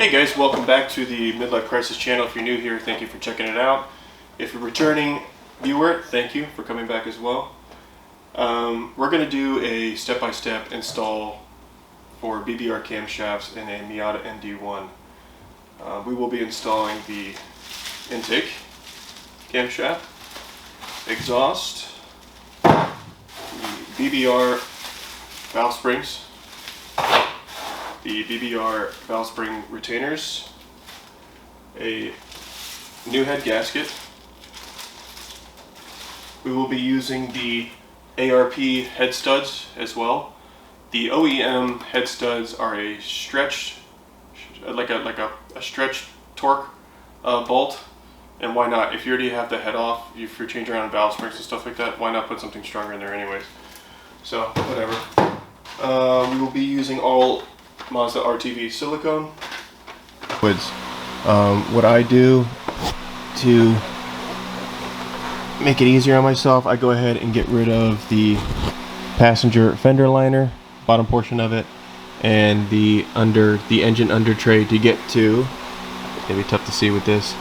Hey guys, welcome back to the Midlife Crisis channel. If you're new here, thank you for checking it out. If you're a returning viewer, thank you for coming back as well. We're going to do a step-by-step install for BBR camshafts in a Miata ND1. We will be installing the intake camshaft, exhaust, the BBR valve springs, the BBR valve spring retainers, a new head gasket. We will be using the ARP head studs as well. The OEM head studs are a stretch, like a stretch torque bolt. And why not? If you already have the head off, if you're changing around valve springs and stuff like that, why not put something stronger in there anyways? So whatever. We will be using all Mazda RTV silicone. What I do to make it easier on myself, I go ahead and get rid of the passenger fender liner, bottom portion of it, and the engine under tray to get to. It's gonna be tough to see with this.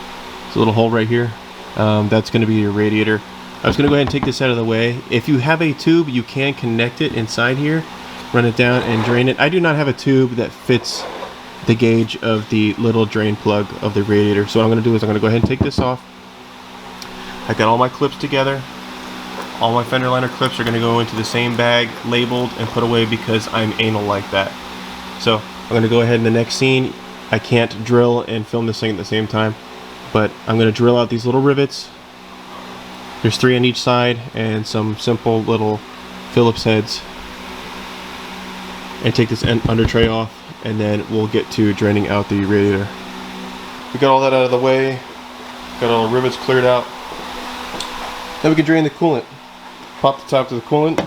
It's a little hole right here. That's gonna be your radiator. I was gonna go ahead and take this out of the way. If you have a tube, you can connect it inside here, run it down and drain it. I do not have a tube that fits the gauge of the little drain plug of the radiator. So what I'm going to do is I'm going to go ahead and take this off. I got all my clips together. All my fender liner clips are going to go into the same bag, labeled and put away because I'm anal like that. So I'm going to go ahead in the next scene. I can't drill and film this thing at the same time, but I'm going to drill out these little rivets. There's 3 on each side and some simple little Phillips heads. And take this under tray off, and then we'll get to draining out the radiator. We got all that out of the way, got all the rivets cleared out. Then we can drain the coolant. Pop the top to the coolant,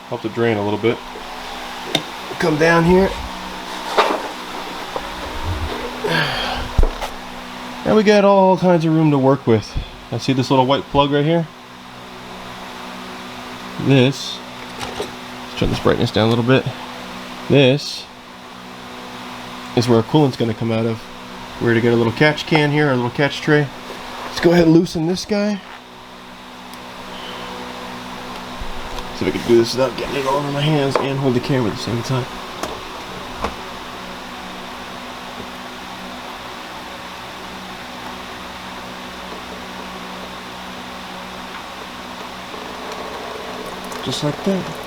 help it drain a little bit. Come down here. And we got all kinds of room to work with. I see this little white plug right here. Let's turn this brightness down a little bit. This is where our coolant's going to come out of. We're going to get a little catch can here, a little catch tray. Let's go ahead and loosen this guy. See if I can do this without getting it all over my hands and hold the camera at the same time. Just like that.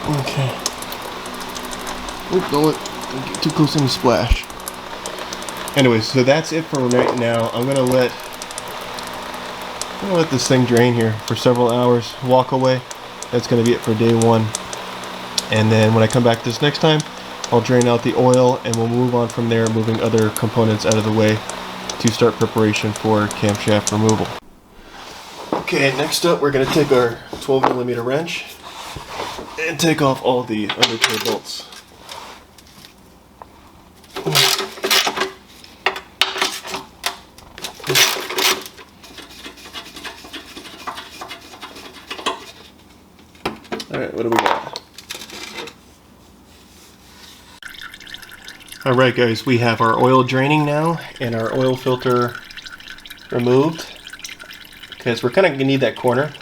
Okay. Don't get too close and splash. Anyways, so that's it for right now. I'm gonna let this thing drain here for several hours. Walk away. That's gonna be it for day 1. And then when I come back this next time, I'll drain out the oil and we'll move on from there, moving other components out of the way to start preparation for camshaft removal. Okay, next up we're gonna take our 12mm wrench and take off all the under tray bolts. Alright, what do we got? Alright guys, we have our oil draining now and our oil filter removed because we're kind of going to need that corner.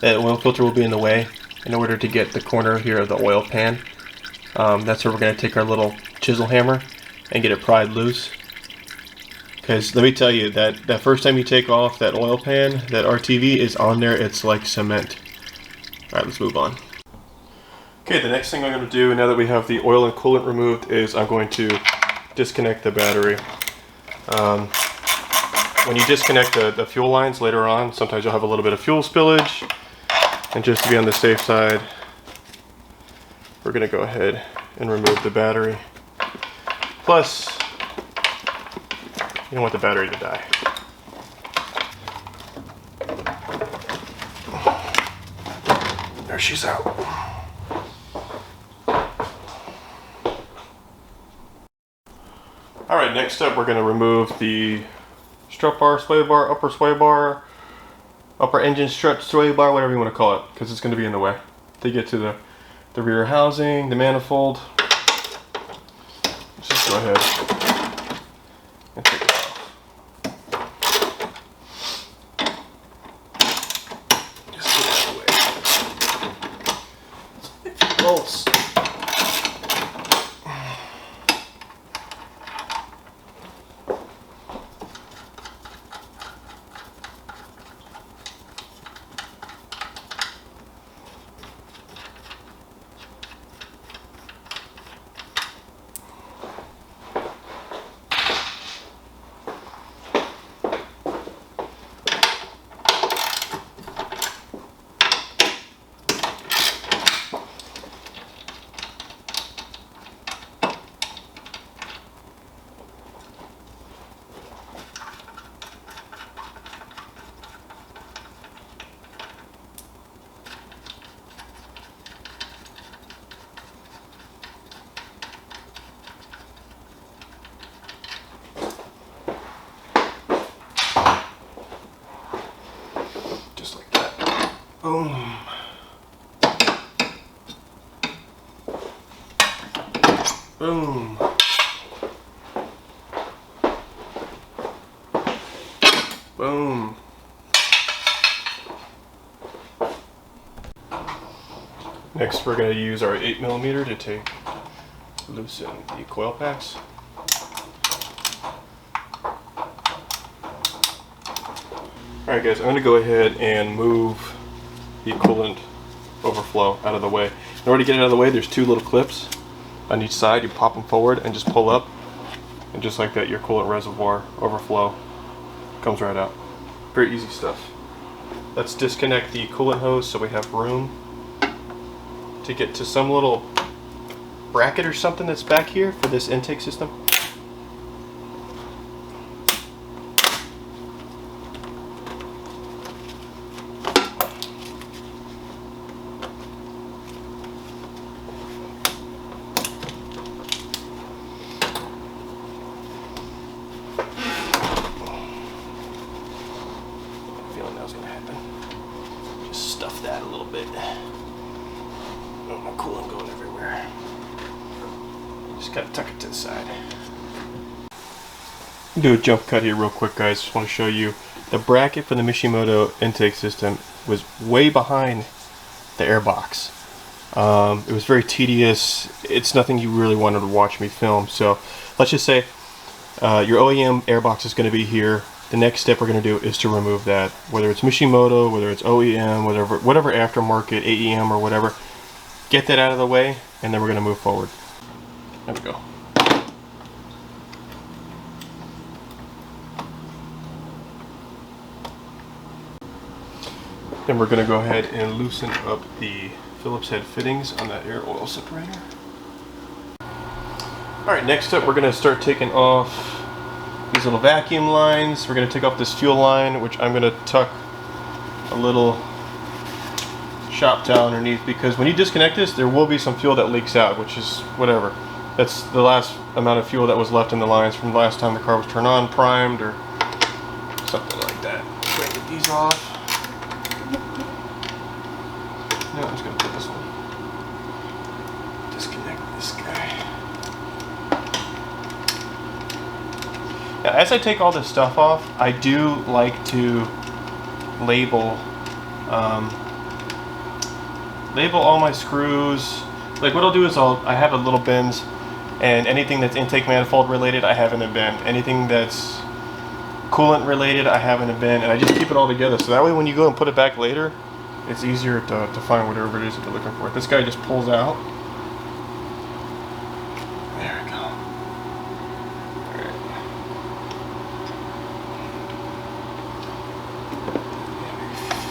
That oil filter will be in the way in order to get the corner here of the oil pan. That's where we're going to take our little chisel hammer and get it pried loose. Because let me tell you, that first time you take off that oil pan, that RTV is on there, it's like cement. Alright, let's move on. Okay, the next thing I'm going to do, now that we have the oil and coolant removed, is I'm going to disconnect the battery. When you disconnect the fuel lines later on, sometimes you'll have a little bit of fuel spillage. And just to be on the safe side, we're going to go ahead and remove the battery. Plus, you don't want the battery to die. There she's out. Alright, next up we're going to remove the strut bar, sway bar, upper engine strut sway bar, whatever you want to call it, because it's going to be in the way to get to the rear housing, the manifold. Let's just go ahead and take it off. Just get it out of the way. Bolts. Boom. Boom. Boom. Next, we're going to use our 8mm to loosen the coil packs. Alright guys, I'm going to go ahead and move the coolant overflow out of the way. In order to get it out of the way, there's two little clips on each side. You pop them forward and just pull up, and just like that, your coolant reservoir overflow comes right out. Very easy stuff. Let's disconnect the coolant hose so we have room to get to some little bracket or something that's back here for this intake system. Stuff that a little bit. Oh, my coolant going everywhere. Just gotta tuck it to the side. Do a jump cut here real quick, guys. Just want to show you the bracket for the Mishimoto intake system was way behind the air box. It was very tedious. It's nothing you really wanted to watch me film. So let's just say your OEM air box is going to be here. The next step we're going to do is to remove that, whether it's Mishimoto, whether it's OEM, whatever aftermarket, AEM or whatever. Get that out of the way, and then we're going to move forward. There we go. Then we're going to go ahead and loosen up the Phillips head fittings on that air oil separator. Alright, next up we're going to start taking off these little vacuum lines. We're going to take off this fuel line, which I'm going to tuck a little shop towel underneath, because when you disconnect this, there will be some fuel that leaks out, which is whatever. That's the last amount of fuel that was left in the lines from the last time the car was turned on, primed, or something like that. Go ahead and get these off. No, I'm just going to put this one. Disconnect this guy. Now, as I take all this stuff off, I do like to label all my screws. Like what I'll do is I have a little bins, and anything that's intake manifold related I have in a bin. Anything that's coolant related I have in a bin, and I just keep it all together. So that way when you go and put it back later, it's easier to find whatever it is that you're looking for. This guy just pulls out. There we go. Alright.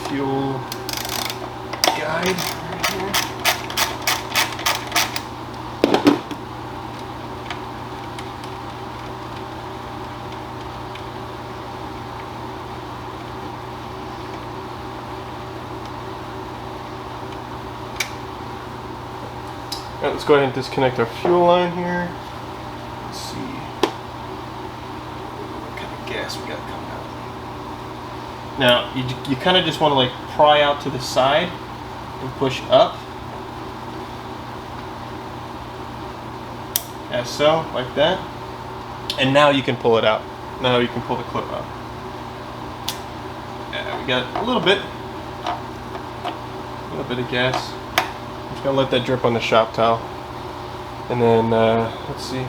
Fuel guide right here. Alright, let's go ahead and disconnect our fuel line here. Let's see what kind of gas we got coming out. Now, you kind of just want to like pry out to the side and push up. as so, like that. And now you can pull it out. Now you can pull the clip out. And we got a little bit of gas. I'm just gonna let that drip on the shop towel. And then, let's see,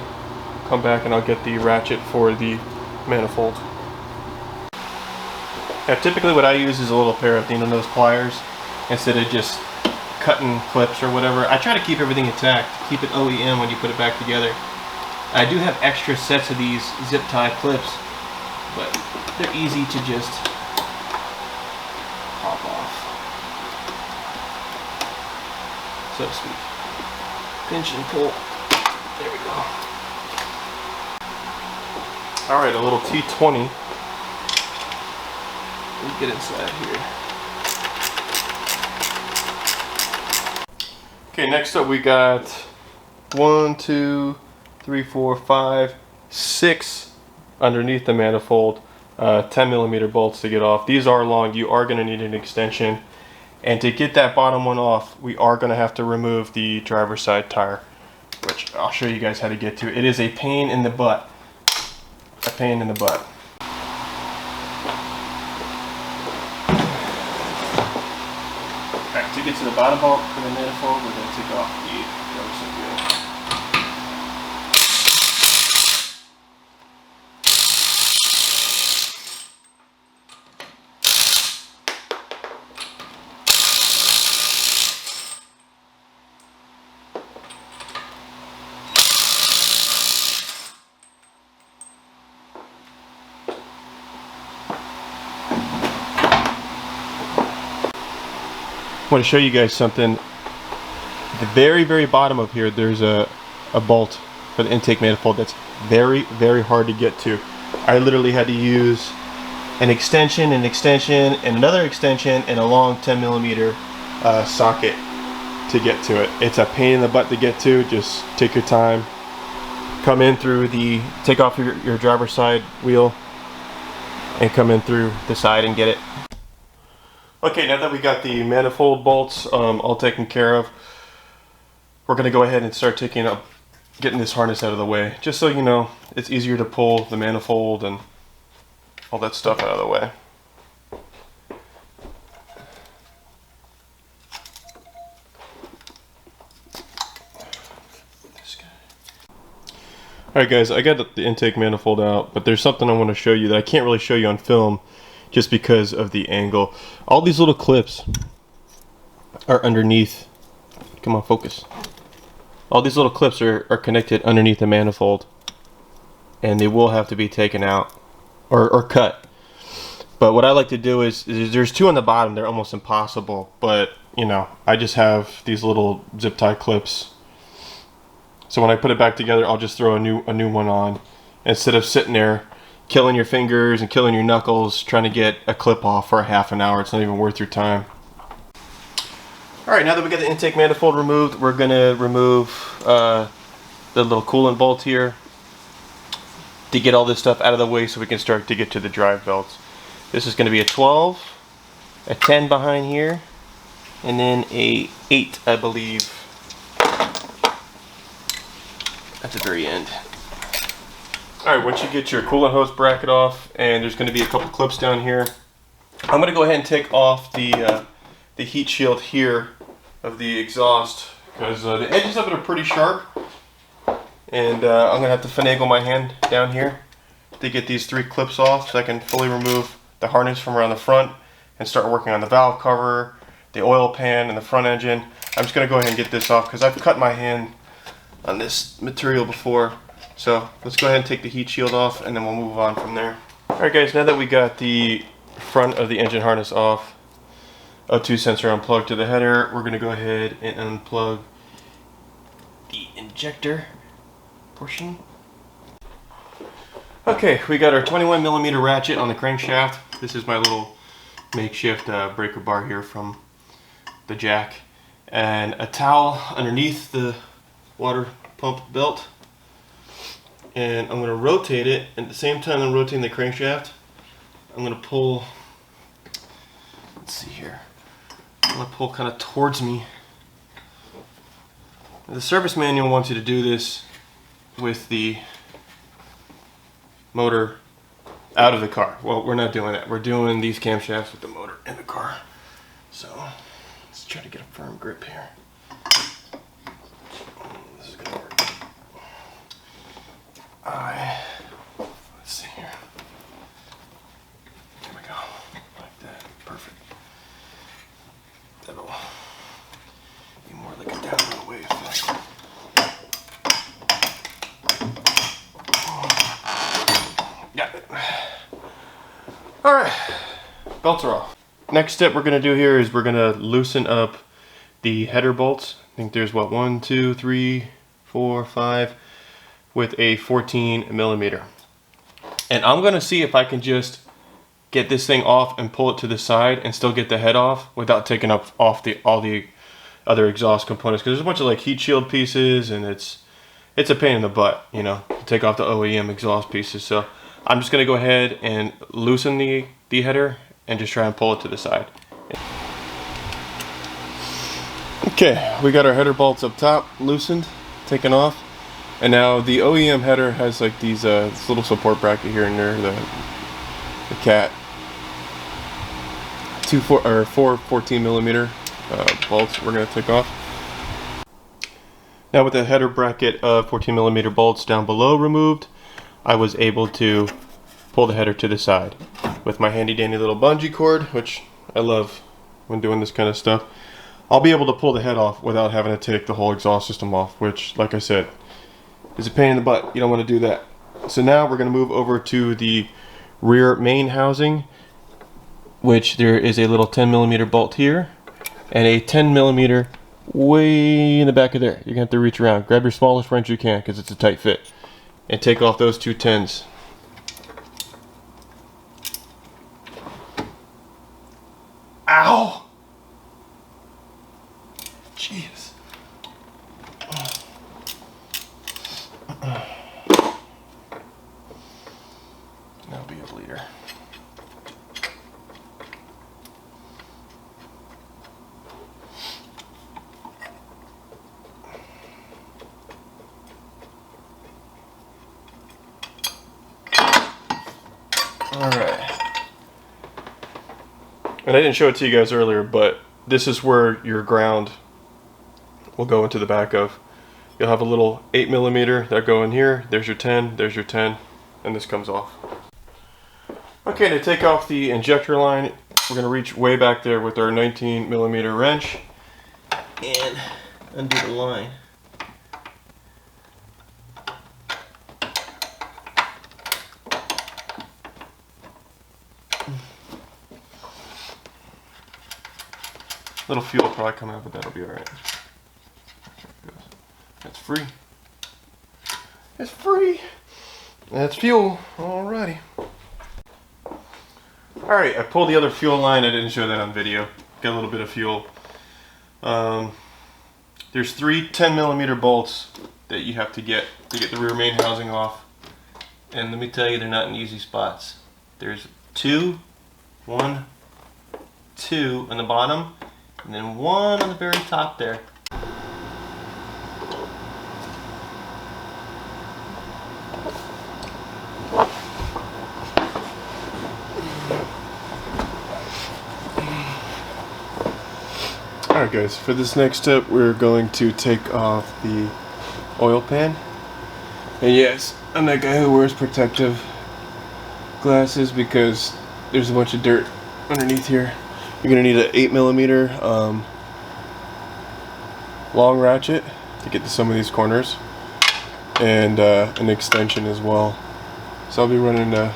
come back and I'll get the ratchet for the manifold. Now, typically what I use is a little pair of nose pliers instead of just cutting clips or whatever. I try to keep everything intact, keep it OEM when you put it back together. I do have extra sets of these zip tie clips, but they're easy to just pop off, so to speak. Pinch and pull. There we go. Alright, a little T20. Let's get inside here. Okay, next up we got 1, 2, 3, 4, 5, 6 underneath the manifold 10mm bolts to get off. These are long. You are going to need an extension. And to get that bottom one off, we are going to have to remove the driver's side tire, which I'll show you guys how to get to. It is a pain in the butt. A pain in the butt. Alright, to get to the bottom bolt for the manifold, we're going to take off the driver's side wheel. I want to show you guys something. At the very bottom of here, there's a bolt for the intake manifold that's very hard to get to. I literally had to use an extension, and another extension, and a long 10mm socket to get to it. It's a pain in the butt to get to. Just take your time. Come in through take off your driver's side wheel and come in through the side and get it. Okay, now that we got the manifold bolts all taken care of, we're going to go ahead and start getting this harness out of the way. Just so you know, it's easier to pull the manifold and all that stuff out of the way. Alright guys, I got the intake manifold out, but there's something I want to show you that I can't really show you on film just because of the angle. All these little clips are underneath. Come on, focus. All these little clips are connected underneath the manifold, and they will have to be taken out or cut. But what I like to do is there's two on the bottom. They're almost impossible, but you know, I just have these little zip tie clips. So when I put it back together, I'll just throw a new one on instead of sitting there killing your fingers and killing your knuckles trying to get a clip off for a half an hour. It's not even worth your time. Alright, now that we got the intake manifold removed, we're going to remove the little coolant bolt here to get all this stuff out of the way so we can start to get to the drive belts. This is going to be a 12, a 10 behind here, and then a 8, I believe, at the very end. Alright, once you get your coolant hose bracket off, and there's going to be a couple clips down here, I'm going to go ahead and take off the heat shield here of the exhaust, because the edges of it are pretty sharp, and I'm going to have to finagle my hand down here to get these 3 clips off so I can fully remove the harness from around the front and start working on the valve cover, the oil pan, and the front engine. I'm just going to go ahead and get this off because I've cut my hand on this material before. So let's go ahead and take the heat shield off, and then we'll move on from there. Alright guys, now that we got the front of the engine harness off, O2 sensor unplugged to the header, we're going to go ahead and unplug the injector portion. Okay, we got our 21mm ratchet on the crankshaft. This is my little makeshift breaker bar here from the jack, and a towel underneath the water pump belt. And I'm going to rotate it. At the same time I'm rotating the crankshaft, I'm going to pull, let's see here, I'm going to pull kind of towards me. The service manual wants you to do this with the motor out of the car. Well, we're not doing that. We're doing these camshafts with the motor in the car. So let's try to get a firm grip here. This is gonna work. Let's see here. There we go. Like that. Perfect. That'll be more like a down and away effect. Got it. Alright. Belts are off. Next step we're going to do here is we're going to loosen up the header bolts. I think there's what, 1, 2, 3, 4, 5 with a 14 millimeter. And I'm going to see if I can just get this thing off and pull it to the side and still get the head off without taking off all the other exhaust components, because there's a bunch of like heat shield pieces and it's a pain in the butt, you know, to take off the OEM exhaust pieces. So I'm just going to go ahead and loosen the header and just try and pull it to the side. Okay, we got our header bolts up top loosened, taken off, and now the OEM header has like these this little support bracket here and there, the cat. Four 14 millimeter bolts we're going to take off. Now with the header bracket of 14 millimeter bolts down below removed, I was able to pull the header to the side with my handy dandy little bungee cord, which I love when doing this kind of stuff. I'll be able to pull the head off without having to take the whole exhaust system off, which, like I said, is a pain in the butt. You don't want to do that. So now we're going to move over to the rear main housing, which there is a little 10 millimeter bolt here and a 10 millimeter way in the back of there. You're going to have to reach around, grab your smallest wrench you can because it's a tight fit, and take off those two 10s. Ow! Jeez. That'll be a bleeder. Alright. And I didn't show it to you guys earlier, but this is where your ground will go into the back of. You'll have a little 8 millimeter that go in here. There's your 10, there's your 10, and this comes off. Okay, to take off the injector line, we're going to reach way back there with our 19 millimeter wrench and undo the line. Little fuel will probably come out, but that'll be alright. That's free. It's free. That's fuel. Alrighty. Alright, I pulled the other fuel line. I didn't show that on video. Got a little bit of fuel. There's 3 10 millimeter bolts that you have to get the rear main housing off. And let me tell you, they're not in easy spots. There's 2, 1, 2 on the bottom, and then 1 on the very top there. Alright guys, for this next step we're going to take off the oil pan. And yes, I'm that guy who wears protective glasses because there's a bunch of dirt underneath here. You're going to need an 8 millimeter long ratchet to get to some of these corners, and an extension as well. So I'll be running a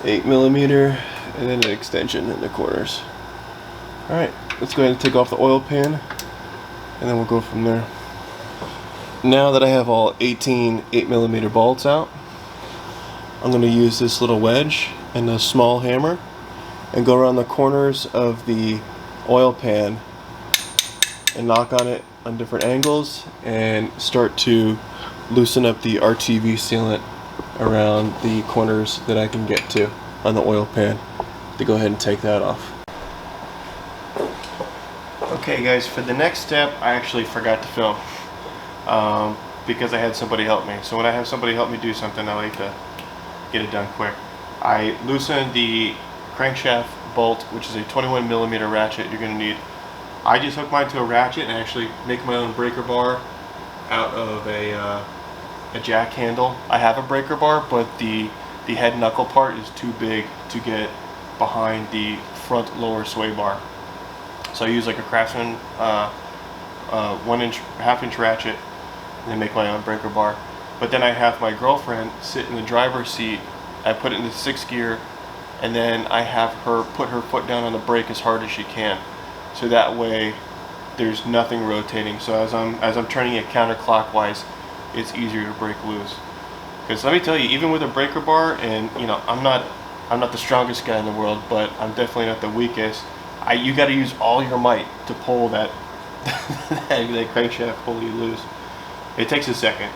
8 millimeter and then an extension in the corners. Alright, let's go ahead and take off the oil pan and then we'll go from there. Now that I have all 18 8 millimeter bolts out, I'm going to use this little wedge and a small hammer and go around the corners of the oil pan and knock on it on different angles and start to loosen up the RTV sealant around the corners that I can get to on the oil pan to go ahead and take that off. Okay guys, for the next step I actually forgot to film. because I had somebody help me. So when I have somebody help me do something, I like to get it done quick. I loosened the crankshaft bolt, which is a 21mm ratchet you're going to need. I just hook mine to a ratchet and actually make my own breaker bar out of a jack handle. I have a breaker bar, but the head knuckle part is too big to get behind the front lower sway bar. So I use like a Craftsman 1-inch, half-inch ratchet, and then make my own breaker bar. But then I have my girlfriend sit in the driver's seat. I put it in the 6th gear, and then I have her put her foot down on the brake as hard as she can. So that way there's nothing rotating. So as I'm turning it counterclockwise, it's easier to break loose. Because let me tell you, even with a breaker bar, and you know, I'm not the strongest guy in the world, but I'm definitely not the weakest. You got to use all your might to pull that that crankshaft pulley loose. It takes a second.